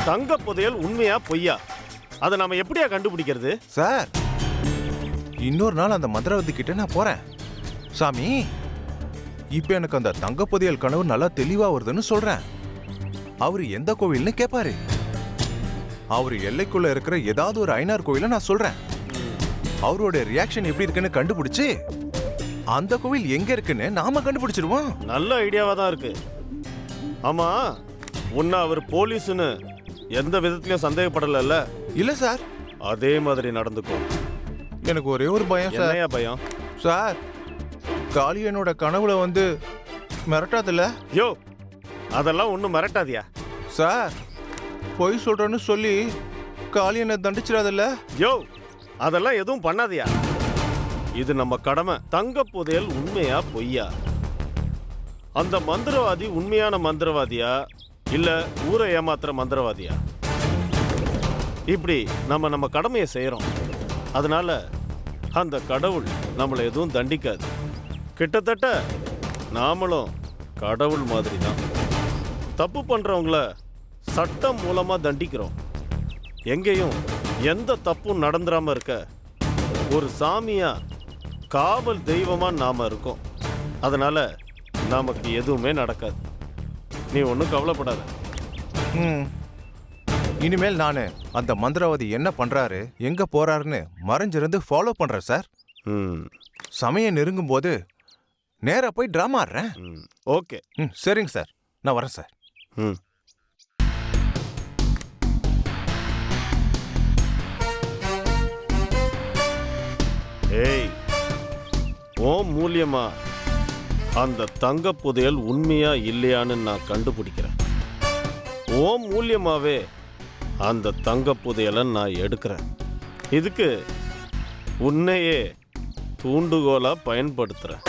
தங்க புதையல் உண்மையா பொய்யா அதை நாம எப்படியா கண்டுபிடிக்கிறது? சார், இன்னொரு நாள் அந்த மந்திரவாதி கிட்ட நான் போறேன். சாமி, இப்ப எனக்கு அந்த தங்க புதையல் கனவு நல்லா தெளிவா வருதுன்னு சொல்றேன். அவரு எந்த கோவில்னு கேட்பாரு. அவரு எல்லைக்குள்ள இருக்கிற ஏதாவது ஒரு ஐனார் கோவில நான் சொல்றேன். அவரோட ரியாக்ஷன் எப்படி இருக்குன்னு கண்டுபிடிச்சு அந்த கோவில் எங்க இருக்குன்னு நாம கண்டுபிடிச்சிருவோம். நல்ல ஐடியாவா தான் இருக்கு. ஆமா, உன்ன அவர் போலீஸ்னு எந்த விதத்திலயும் சந்தேகப்படல? இல்ல சார். அதே மாதிரி நடந்துக்கும். எனக்கு ஒரே ஒரு பயம் சார். என்னையா பயம்? சார், காளியனோட கனவுல வந்து மிரட்டாதுல்ல? யோ, அதெல்லாம் ஒண்ணும் மிரட்டாதியா? சார், பொய் சொல்றேன்னு சொல்லி காளியனை தண்டிச்சிடாதுல்ல? யோ, அதெல்லாம் எதுவும் பண்ணாதியா? இது நம்ம கடமை. தங்க புதையல் உண்மையா பொய்யா? அந்த மந்திரவாதி உண்மையான மந்திரவாதியா இல்ல ஊரை ஏமாத்துற மந்திரவாதியா? இப்படி நம்ம கடமையை செய்யறோம். அதனால அந்த கடவுள் நம்மளை எதுவும் தண்டிக்காது. கிட்டத்தட்ட நாமளும் கடவுள் மாதிரி தான். தப்பு பண்றவங்கள சட்டம் மூலமா தண்டிக்கிறோம். எங்கேயும் எந்த தப்பும் நடந்துராம இருக்க ஒரு சாமியா, காவல் தெய்வமா நாம இருக்கோம். அதனால நமக்கு எதுவுமே நடக்காது. நீ ஒன்றும் கவலைப்படாத. இனிமேல் நானு அந்த மந்திரவாதி என்ன பண்றாரு, எங்க போறாருன்னு மறைஞ்சிருந்து ஃபாலோ பண்றேன் சார். சமயம் நெருங்கும் போது நேரா போய் டிராமா ஆடுறேன். ஓகே. சரிங்க சார், நான் வரேன் சார். ஏய், ஓ மூலியமா அந்த தங்க புதையல் உண்மையா இல்லையான்னு நான் கண்டுபிடிக்கிறேன். ஓ மூலியமாவே அந்த தங்க புதையலை நான் எடுக்கிறேன். இதுக்கு உன்னையே தூண்டுகோலா பயன்படுத்துறேன்.